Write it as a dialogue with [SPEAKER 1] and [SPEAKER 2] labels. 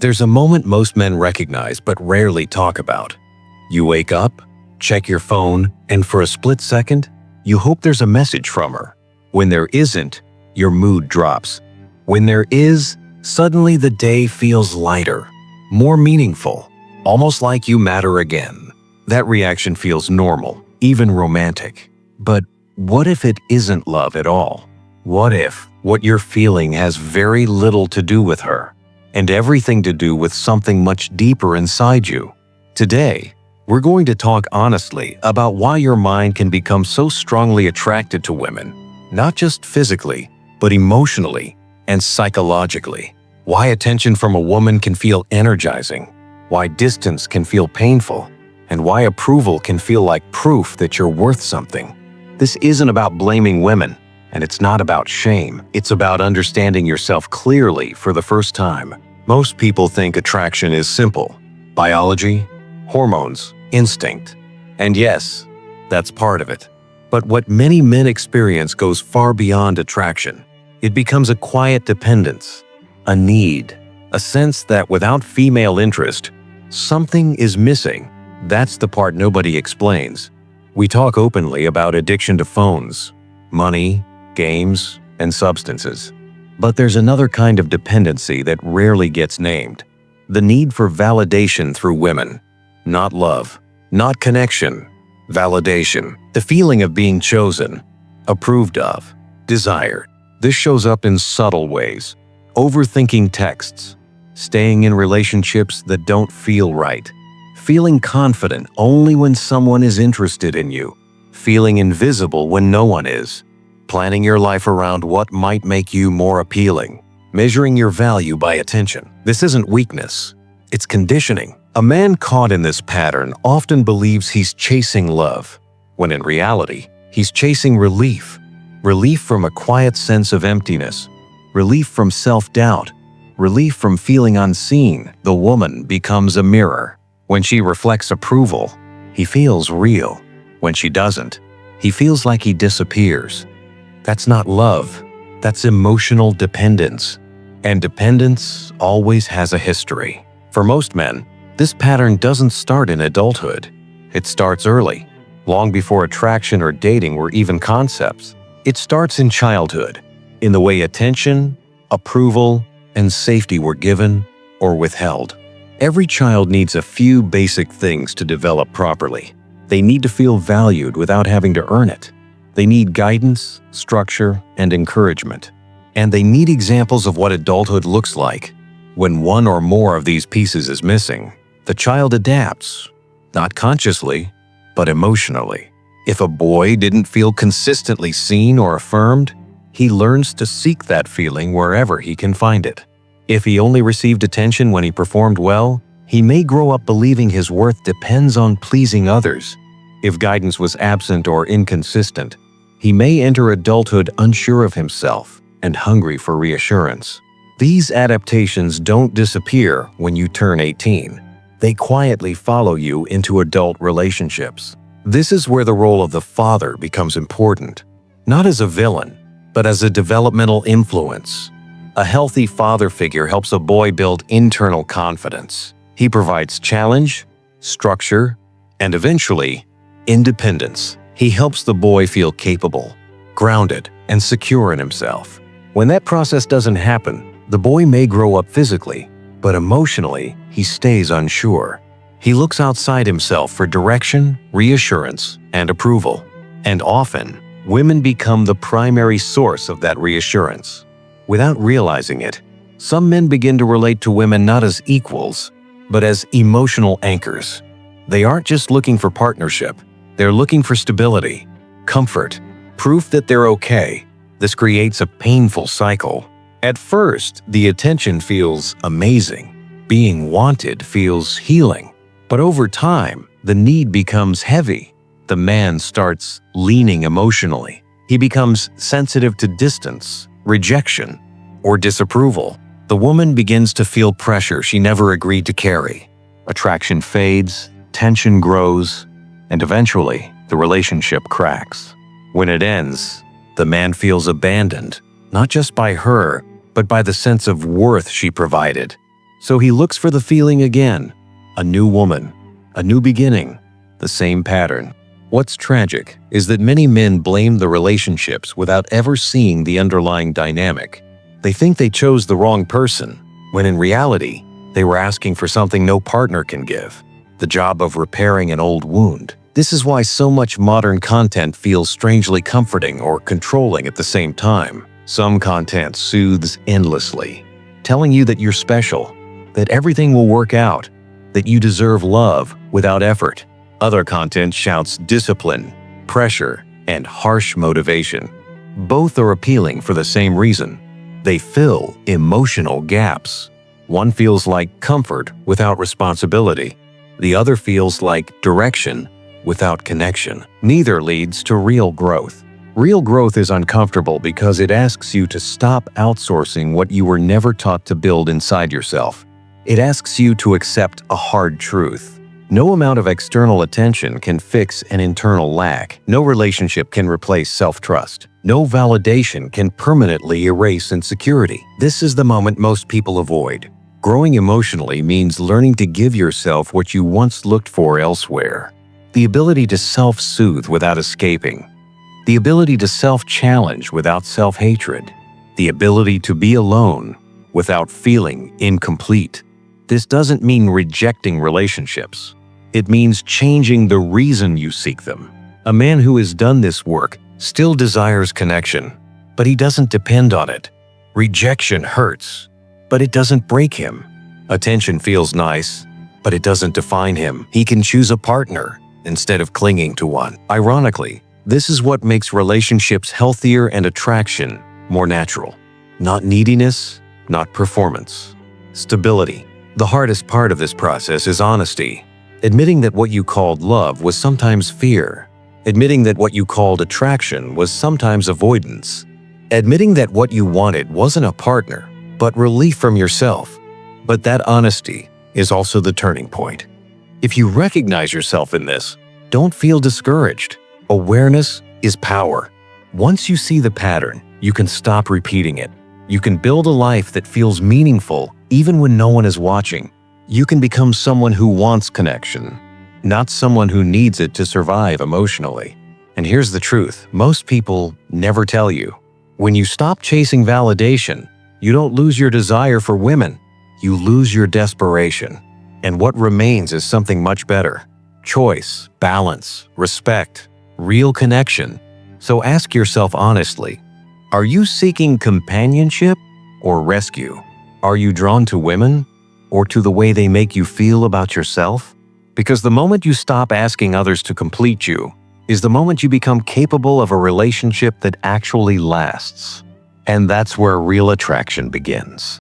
[SPEAKER 1] There's a moment most men recognize but rarely talk about. You wake up, check your phone, and for a split second, you hope there's a message from her. When there isn't, your mood drops. When there is, suddenly the day feels lighter, more meaningful, almost like you matter again. That reaction feels normal, even romantic. But what if it isn't love at all? What if what you're feeling has very little to do with her, and everything to do with something much deeper inside you? Today, we're going to talk honestly about why your mind can become so strongly attracted to women, not just physically, but emotionally and psychologically. Why attention from a woman can feel energizing, why distance can feel painful, and why approval can feel like proof that you're worth something. This isn't about blaming women, and it's not about shame. It's about understanding yourself clearly for the first time. Most people think attraction is simple: biology, hormones, instinct. And yes, that's part of it. But what many men experience goes far beyond attraction. It becomes a quiet dependence, a need, a sense that without female interest, something is missing. That's the part nobody explains. We talk openly about addiction to phones, money, games, and substances. But there's another kind of dependency that rarely gets named: the need for validation through women. Not love, not connection, validation. The feeling of being chosen, approved of, desired. This shows up in subtle ways: overthinking texts, staying in relationships that don't feel right, feeling confident only when someone is interested in you, feeling invisible when no one is, planning your life around what might make you more appealing, measuring your value by attention. This isn't weakness, it's conditioning. A man caught in this pattern often believes he's chasing love, when in reality, he's chasing relief. Relief from a quiet sense of emptiness, relief from self-doubt, relief from feeling unseen. The woman becomes a mirror. When she reflects approval, he feels real. When she doesn't, he feels like he disappears. That's not love, that's emotional dependence. And dependence always has a history. For most men, this pattern doesn't start in adulthood. It starts early, long before attraction or dating were even concepts. It starts in childhood, in the way attention, approval, and safety were given or withheld. Every child needs a few basic things to develop properly. They need to feel valued without having to earn it. They need guidance, structure, and encouragement. And they need examples of what adulthood looks like. When one or more of these pieces is missing, the child adapts, not consciously, but emotionally. If a boy didn't feel consistently seen or affirmed, he learns to seek that feeling wherever he can find it. If he only received attention when he performed well, he may grow up believing his worth depends on pleasing others. If guidance was absent or inconsistent, he may enter adulthood unsure of himself and hungry for reassurance. These adaptations don't disappear when you turn 18. They quietly follow you into adult relationships. This is where the role of the father becomes important, not as a villain, but as a developmental influence. A healthy father figure helps a boy build internal confidence. He provides challenge, structure, and eventually, independence. He helps the boy feel capable, grounded, and secure in himself. When that process doesn't happen, the boy may grow up physically, but emotionally, he stays unsure. He looks outside himself for direction, reassurance, and approval. And often, women become the primary source of that reassurance. Without realizing it, some men begin to relate to women not as equals, but as emotional anchors. They aren't just looking for partnership, they're looking for stability, comfort, proof that they're okay. This creates a painful cycle. At first, the attention feels amazing. Being wanted feels healing. But over time, the need becomes heavy. The man starts leaning emotionally. He becomes sensitive to distance, rejection, or disapproval. The woman begins to feel pressure she never agreed to carry. Attraction fades, tension grows, and eventually, the relationship cracks. When it ends, the man feels abandoned, not just by her, but by the sense of worth she provided. So he looks for the feeling again. A new woman, a new beginning, the same pattern. What's tragic is that many men blame the relationships without ever seeing the underlying dynamic. They think they chose the wrong person, when in reality, they were asking for something no partner can give, the job of repairing an old wound. This is why so much modern content feels strangely comforting or controlling at the same time. Some content soothes endlessly, telling you that you're special, that everything will work out, that you deserve love without effort. Other content shouts discipline, pressure, and harsh motivation. Both are appealing for the same reason. They fill emotional gaps. One feels like comfort without responsibility. The other feels like direction without connection. Neither leads to real growth. Real growth is uncomfortable because it asks you to stop outsourcing what you were never taught to build inside yourself. It asks you to accept a hard truth. No amount of external attention can fix an internal lack. No relationship can replace self-trust. No validation can permanently erase insecurity. This is the moment most people avoid. Growing emotionally means learning to give yourself what you once looked for elsewhere. The ability to self-soothe without escaping. The ability to self-challenge without self-hatred. The ability to be alone without feeling incomplete. This doesn't mean rejecting relationships. It means changing the reason you seek them. A man who has done this work still desires connection, but he doesn't depend on it. Rejection hurts, but it doesn't break him. Attention feels nice, but it doesn't define him. He can choose a partner instead of clinging to one. Ironically, this is what makes relationships healthier and attraction more natural. Not neediness, not performance. Stability. The hardest part of this process is honesty. Admitting that what you called love was sometimes fear. Admitting that what you called attraction was sometimes avoidance. Admitting that what you wanted wasn't a partner, but relief from yourself. But that honesty is also the turning point. If you recognize yourself in this, don't feel discouraged. Awareness is power. Once you see the pattern, you can stop repeating it. You can build a life that feels meaningful even when no one is watching. You can become someone who wants connection, not someone who needs it to survive emotionally. And here's the truth, most people never tell you. When you stop chasing validation, you don't lose your desire for women, you lose your desperation. And what remains is something much better. Choice, balance, respect, real connection. So ask yourself honestly, are you seeking companionship or rescue? Are you drawn to women or to the way they make you feel about yourself? Because the moment you stop asking others to complete you is the moment you become capable of a relationship that actually lasts. And that's where real attraction begins.